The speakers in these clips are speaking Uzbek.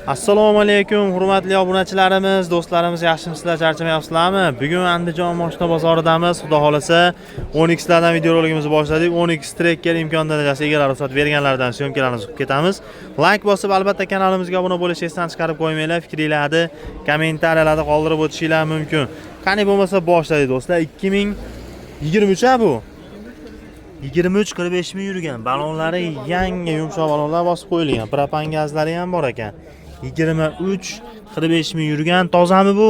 Assalomu alaykum, hurmatli obunachilarimiz, do'stlarimiz, yaxshimisizlar, charchamayapsizlarmi? Bugun Andijon mashina bozoridamiz. Xudo xolasa 10X lardan videorolikimizni boshladik. 10X Tracker imkon darajasi egalari ruxsat berganlardan syomkalarni o'qib ketamiz. Like bosib, albatta kanalimizga obuna bo'lishni esdan chiqarib qo'ymanglar. Fikringlarni kommentariyalarda qoldirib o'tishinglar mumkin. Qani bo'lmasa boshladik do'stlar. 2023 bu. 23-45 ming yurgan, balonlari yangi yumshoq balonlar bosib qo'yilgan. Propan gazlari ham bor ekan. 23-45 ming yurgan, tozami bu?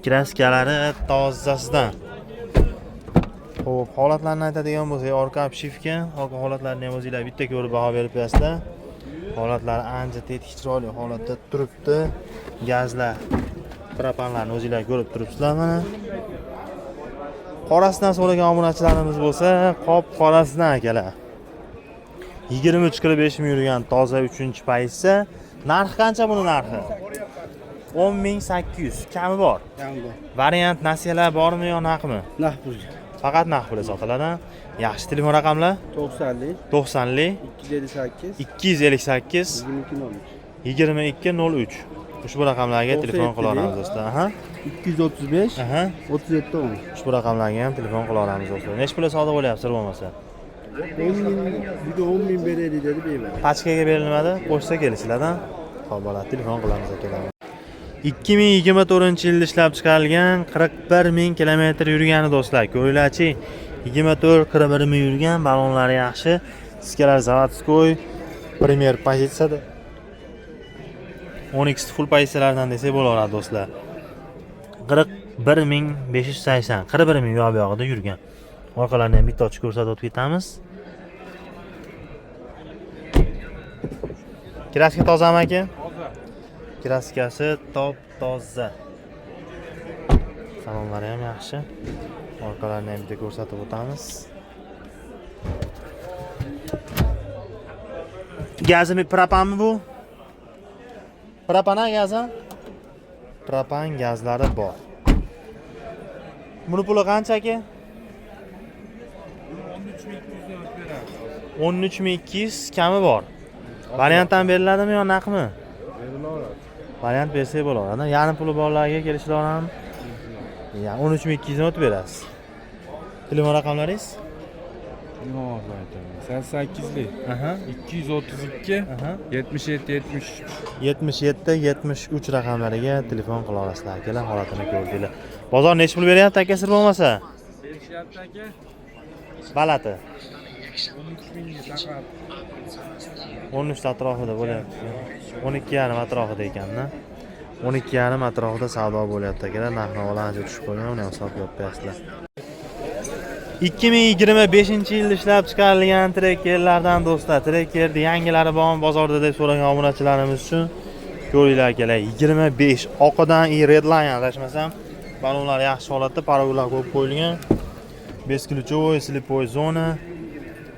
Kraskalari tozasidan. Xo'p, holatlarni aytadigan bo'lsak, orqa obshivka, orqa holatlarini ham o'zingizlar bitta ko'rib baho berib qo'yasizlar. Holatlari ancha tetik, chiroyli holatda turibdi. Gazlar, propanlarni o'zingizlar ko'rib turibsizlar mana. Qorasidan so'ragan obunachilarimiz bo'lsa, qop qorasidan akalar. 23-45 ming yurgan toza 3-paysa. Narxi qancha buni narxi? 10.800. Kami bor. Variant nasiyalar bormi yo naqmi? Naq pul. Faqat naq pul sotiladi. Yaxshi, telefon raqamlar? 90lik 258 2203. Ushbu raqamlarga telefon qila olamiz do'stlar. 235 37 10. Ushbu raqamlarga ham telefon qila olamiz do'stlar. Nech pulga savdo bo'lyapti bo'lmasa? 10 ming beradi dedi beyman. Pachkaga berilmadi, pochta kelishlardan. Xo'p, bo'ladi, telefon qilamiz akalar. 2024-yilda ishlab chiqarilgan 41 ming kilometr yurgani do'stlar. Ko'ringlarchi, 24-41 ming yurgan, balonlari yaxshi, diskalar zavodskoy, primer pozitsiyada. 10X full pozitsiyalardan desak bo'laveradi do'stlar. 41.580, 41 ming yo'q-yo'g'ida yurgan. Orqalarini ham bitta ochib ko'rsatib o'tib ketamiz. Kraska tozami aka? Kraskasi top-toza. Salonlari ham yaxshi. Orqalarini ham bitta ko'rsatib o'tamiz. Gazimi propanmi bu? Propan gazi? Propan gazlari bor. Buni puli qancha aka? 13.200 kami bor. Variantdan beriladimi yo naqmi? Berilaveradi. Variant bersak bo'laveradi. Yarim puli borlarga kelishlarmi? Yani 13.200 o'tib berasiz. Telefon raqamlaringiz? 88lik 232 77 73 77-73 raqamlariga telefon qila olasizlar akalar, holatini ko'rdinglar. Bozor nech pul beryapti aka sir bo'lmasa? berishyapti aka. Balati 13 ming faqat. 13 ta atrofida bo'lyapti. 12.5 atrofida ekan-da. 12.5 atrofida savdo bo'lyapti akalar. Narx-navolar ancha tushib qolgan, uni ham hisob qilib qo'yasizlar. 2025-yilda ishlab chiqarilgan trekkerlardan do'stlar. Trekkerning yangilari bormi bozorda deb so'ragan obunachilarimiz uchun ko'ringlar akalar. 25 oqidan redline adashmasam, balonlar yaxshi holatda, paragullar qo'yib qo'yilgan. Besключевой, слепой zona.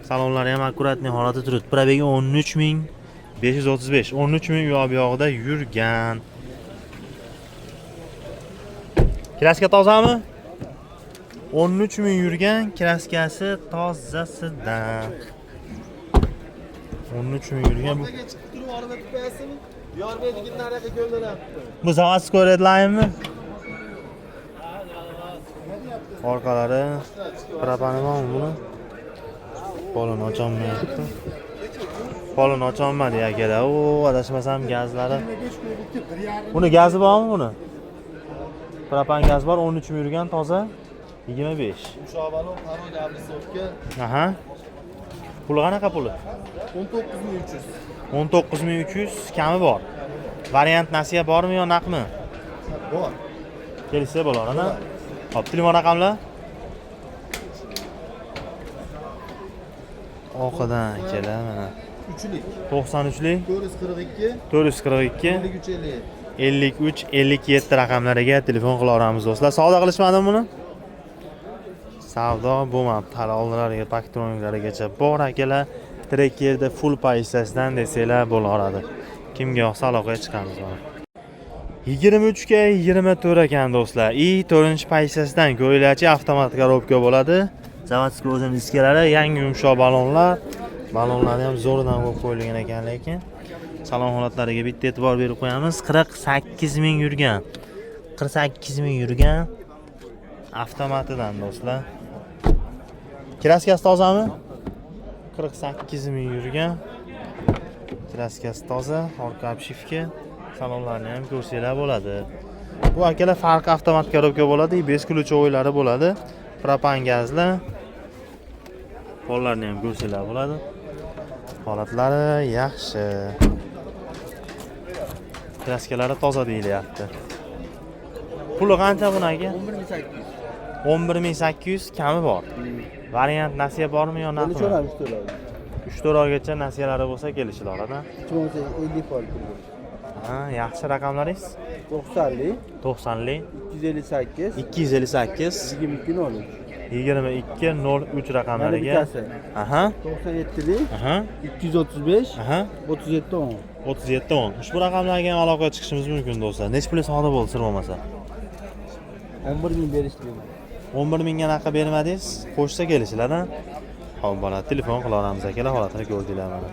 Salonlari ham akkuratniy holatda turibdi. Probegi 13.535, 13 ming yo'q-yo'g'ida yurgan. Kraska tozami? 13 ming yurgan, kraskasi tozasidan. 13 ming yurgan bu. Bu zavodskoy redline mi? Orqalari propani bormi buni? Polini ocholmayapti. Polini ocholmadi akalar. O, adashmasam gazlari. Buni gazi bormi buni? Propan gaz bor, 13 ming yurgan, toza 25. Yumshoq balon, parod ablisovka. Puli qanaqa puli? 19300. 19300 kami bor. Variant nasiya bormi yo naqmi? Bor. Kelsa bo'laveradi. Xo'p, telefon raqamlar? Oqidan kelar mana. 3lik. 93lik 442 442 53 57 raqamlariga telefon qila olamiz do'stlar. Savdo qilishmadimi buni? Savdo bo'lmabdi. Hali oldinlariga paktronlarigacha bor akalar. Trekkerda full pozitsiyasidan desanglar bo'laveradi. Kimga yoqsa aloqaga chiqamiz mana. 23 ga 24 ekan do'stlar. 4-pozitsiyasidan ko'ringlarchi, avtomat korobka bo'ladi. Zavodskoy o'zim diskalari, yangi yumshoq balonlar. Balonlarni ham zo'rdan qo'yib qo'yilgan ekan lekin Salon holatlariga bitta e'tibor berib qo'yamiz. 48 ming yurgan. 48 ming yurgan. Avtomatidan do'stlar. Kraskasi tozami? 48 ming yurgan. Kraskasi toza, orqa obshivka. Salonlarni ham ko'rsanglar bo'ladi. Bu akalar farq avtomat korobka bo'ladi, без ключевойлari bo'ladi. Propan gazlar. Pollarni ham ko'rsanglar bo'ladi. Holatlari yaxshi. Kraskalari toza deyilyapti. Puli qancha bunaga? 11800 kami bor. Variant nasiya bormi yo narxi? 3-4 oygacha nasiyalari bo'lsa kelishiladi. 50 foiz pul. Ha, yaxshi raqamlaringiz? 90lik, 90lik 258, 258 2203 raqamlariga. Aha. 97lik, Aha. 235, Aha. 3710. 3710. Ushbu raqamlarga ham aloqaga chiqishimiz mumkin do'stlar. Necha puli soda bo'ldi sir bo'lmasa? 11 ming berishdi. 11 mingga naqa bermadingiz? Qo'shsa kelishiladi. Xo'p, bo'ladi. Telefon qilaveramiz akalar, holatini ko'rdinglar mana.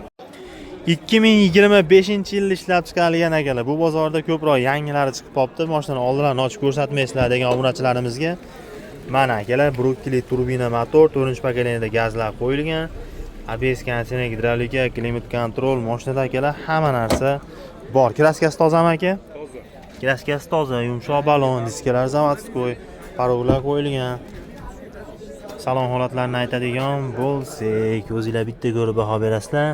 2025-yilda ishlab chiqarilgan akalar. Bu bozorda ko'proq yangilari chiqib qopti. Mashinani oldindan ochib ko'rsatmaysizlar degan obunachilarimizga mana akalar, Brookli turbina motor 4-pokoleniyada gazlar qo'yilgan. ABS konditsioner, gidravlika, klimat kontrol, mashinada akalar hamma narsa bor. Kraskasi tozami aka? Toza. Kraskasi toza, yumshoq balon, diskalar zavodskoy, paroglar qo'yilgan. Salon holatlarini aytadigan bo'lsak, o'zingizlar bitta ko'rib baho berasizlar.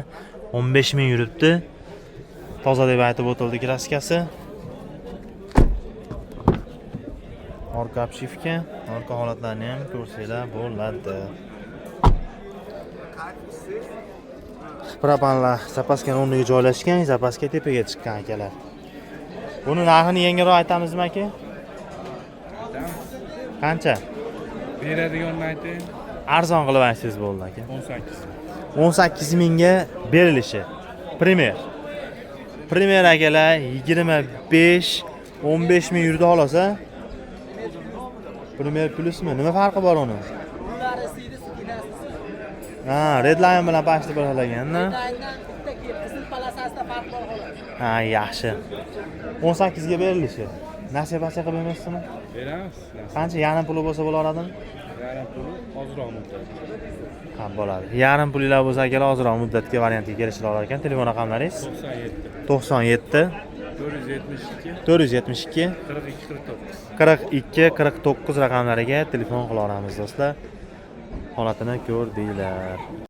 15 ming yuribdi. Toza deb aytib o'tildi kraskasi. Orqa obshivka, orqa holatlarini ham ko'rsanglar bo'ladi. Propanlar zapaskani o'rniga joylashgan, zapaska tepaga chiqqan akalar. Buni narxini yengilroq aytamizmi aka? Qancha? Beradiganini ayting. Arzon qilib aytsangiz bo'ldi aka. 18. 18 mingga berilishi. Primer akalar 25-15 ming yurdi xolos a? Primer plusmi? Nima farqi bor uni? Ha, redline bilan pashti bo'ladigan-da. Ha, yaxshi. 18 ga berilishi. Nasiya-pasiya qilib bermaysizmi? Beramiz. Qancha yarim puli bo'lsa bo'laradimi? Yarim puli ozroq muddat. Ha, bo'ladi. Yarim pulilar bo'lsa akalar ozroq muddatga variantga kelishlar olar ekan. Telefon raqamlaringiz 97. 97 472 472 42 49. 42 49 raqamlariga telefon qila olamiz do'stlar. Holatini ko'rdinglar.